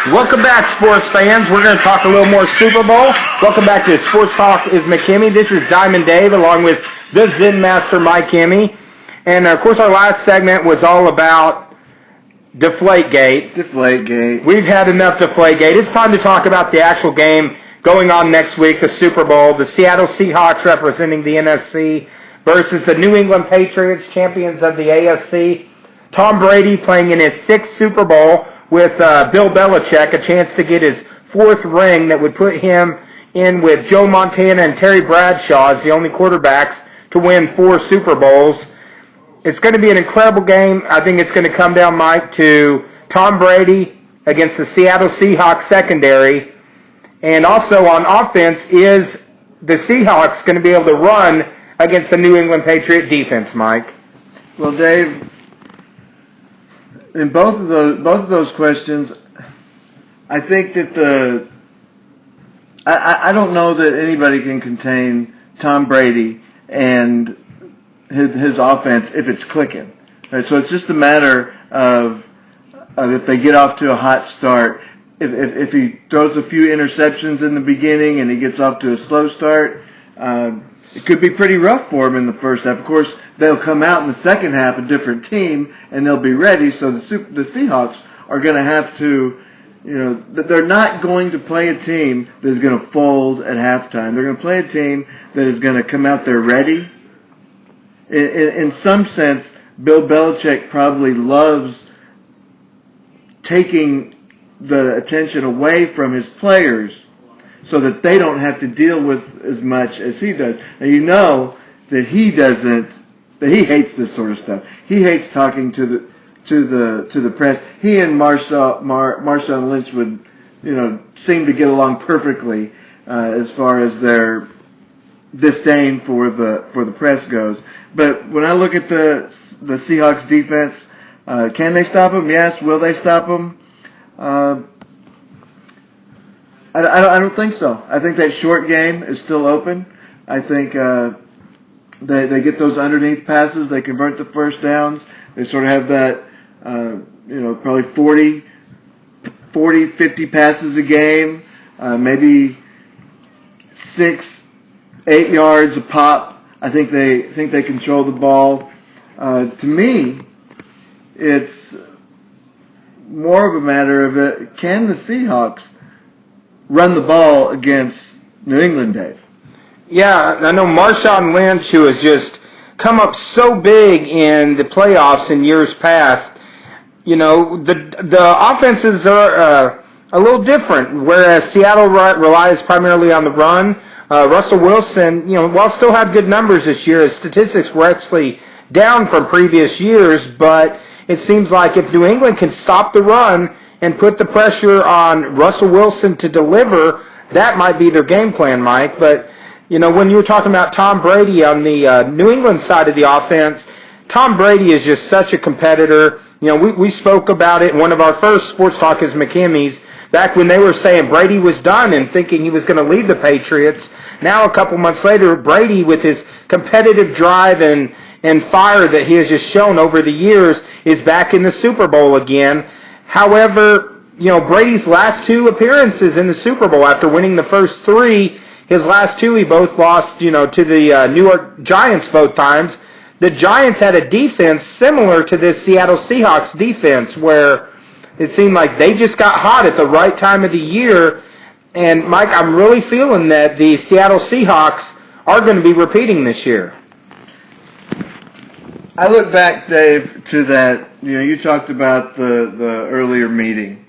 Welcome back, sports fans. We're going to talk a little more Super Bowl. Welcome back to Sports Talk is McKimmie. This is Diamond Dave along with the Zen Master Mike Kimmie. And, of course, our last segment was all about Deflategate. Deflategate. We've had enough Deflategate. It's time to talk about the actual game going on next week, the Super Bowl. The Seattle Seahawks representing the NFC versus the New England Patriots, champions of the AFC. Tom Brady playing in his 6th Super Bowl with Bill Belichick, a chance to get his 4th ring that would put him in with Joe Montana and Terry Bradshaw as the only quarterbacks to win 4 Super Bowls. It's going to be an incredible game. I think it's going to come down, Mike, to Tom Brady against the Seattle Seahawks secondary. And also on offense, is the Seahawks going to be able to run against the New England Patriot defense, Mike? Well, Dave, in both of those questions, I think that I don't know that anybody can contain Tom Brady and his offense if it's clicking. Right? So it's just a matter of if they get off to a hot start. If he throws a few interceptions in the beginning and he gets off to a slow start, it could be pretty rough for him in the first half. Of course, they'll come out in the second half a different team, and they'll be ready. So the Seahawks are going to have to, they're not going to play a team that is going to fold at halftime. They're going to play a team that is going to come out there ready. In some sense, Bill Belichick probably loves taking the attention away from his players so that they don't have to deal with as much as he does. And you know that he hates this sort of stuff. He hates talking to the press. He and Marshawn Lynch would, seem to get along perfectly as far as their disdain for the press goes. But when I look at the Seahawks defense, can they stop them? Yes. Will they stop them? I don't think so. I think that short game is still open. I think they get those underneath passes. They convert the first downs. They sort of have that, probably 40, 50 passes a game, maybe 6, 8 yards a pop. I think they control the ball. To me, it's more of a matter of can the Seahawks run the ball against New England, Dave? Yeah, I know Marshawn Lynch, who has just come up so big in the playoffs in years past. The offenses are a little different, whereas Seattle relies primarily on the run. Russell Wilson, while still had good numbers this year, his statistics were actually down from previous years, but it seems like if New England can stop the run and put the pressure on Russell Wilson to deliver, that might be their game plan, Mike. But, when you were talking about Tom Brady on the New England side of the offense, Tom Brady is just such a competitor. We spoke about it in one of our first Sports Talk is McKimmie's, back when they were saying Brady was done and thinking he was going to leave the Patriots. Now, a couple months later, Brady, with his competitive drive and fire that he has just shown over the years, is back in the Super Bowl again. However, Brady's last 2 appearances in the Super Bowl, after winning the first 3, his last 2 he both lost, to the New York Giants both times. The Giants had a defense similar to this Seattle Seahawks defense, where it seemed like they just got hot at the right time of the year. And, Mike, I'm really feeling that the Seattle Seahawks are going to be repeating this year. I look back, Dave, to that, you talked about the earlier meeting.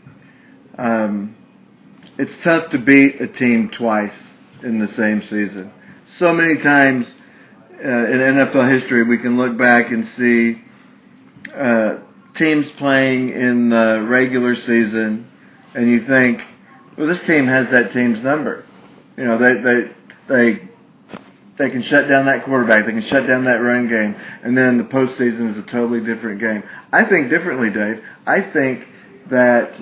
It's tough to beat a team twice in the same season. So many times in NFL history we can look back and see teams playing in the regular season, and you think, well, this team has that team's number. They can shut down that quarterback. They can shut down that run game. And then the postseason is a totally different game. I think differently, Dave. I think that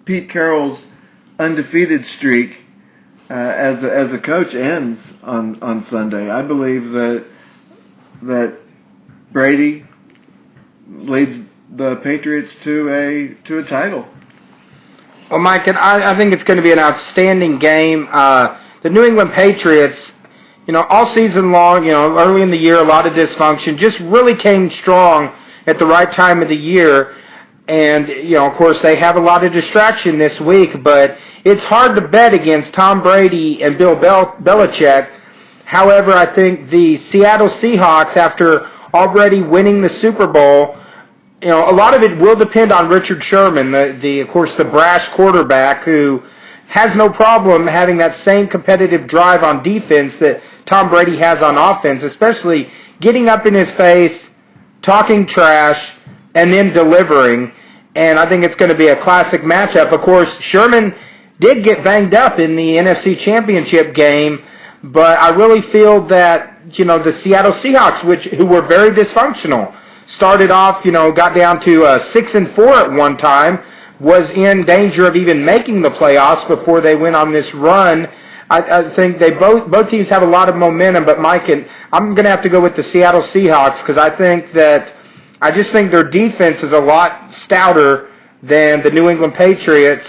Pete Carroll's undefeated streak as a coach ends on Sunday. I believe that Brady leads the Patriots to a title. Well, Mike, and I think it's going to be an outstanding game. The New England Patriots, all season long, early in the year, a lot of dysfunction, just really came strong at the right time of the year. And, of course, they have a lot of distraction this week, but it's hard to bet against Tom Brady and Bill Belichick. However, I think the Seattle Seahawks, after already winning the Super Bowl, a lot of it will depend on Richard Sherman, of course, the brash quarterback who has no problem having that same competitive drive on defense that Tom Brady has on offense, especially getting up in his face, talking trash, and then delivering. And I think it's going to be a classic matchup. Of course, Sherman did get banged up in the NFC Championship game, but I really feel that, the Seattle Seahawks, who were very dysfunctional, started off, got down to 6-4 at one time, was in danger of even making the playoffs before they went on this run. I think both teams have a lot of momentum, but Mike, I'm going to have to go with the Seattle Seahawks because I just think their defense is a lot stouter than the New England Patriots.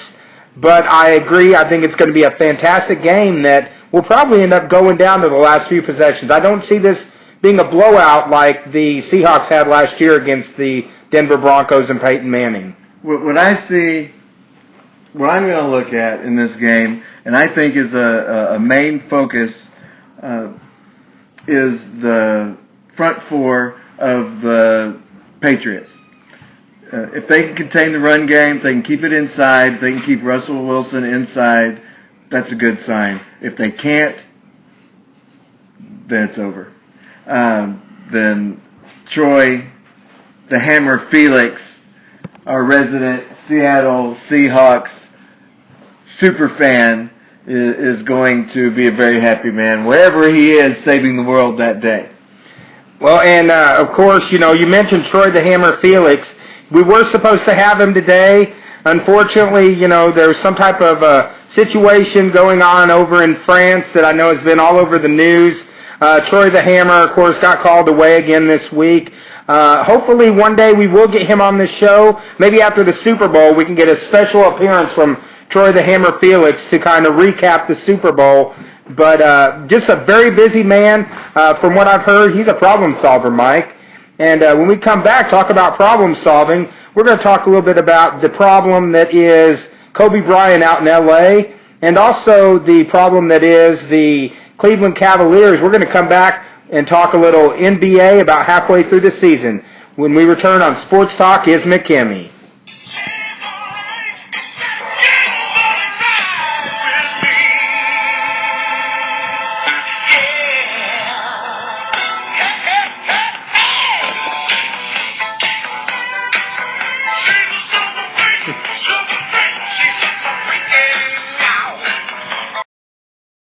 But I agree. I think it's going to be a fantastic game that will probably end up going down to the last few possessions. I don't see this being a blowout like the Seahawks had last year against the Denver Broncos and Peyton Manning. What I see, what I'm going to look at in this game, and I think is a main focus, is the front four of the Patriots. If they can contain the run game, if they can keep it inside, if they can keep Russell Wilson inside, that's a good sign. If they can't, then it's over. Then Troy, the Hammer Felix, our resident Seattle Seahawks super fan, is going to be a very happy man wherever he is saving the world that day. Well, and of course, you mentioned Troy the Hammer Felix. We were supposed to have him today. Unfortunately, there's some type of situation going on over in France that I know has been all over the news. Troy the Hammer, of course, got called away again this week. Hopefully one day we will get him on the show. Maybe after the Super Bowl we can get a special appearance from Troy the Hammer Felix to kind of recap the Super Bowl. But just a very busy man. From what I've heard, he's a problem solver, Mike. And when we come back, talk about problem solving, we're going to talk a little bit about the problem that is Kobe Bryant out in L.A. and also the problem that is the Cleveland Cavaliers. We're going to come back and talk a little NBA about halfway through the season when we return on Sports Talk is McKimmie.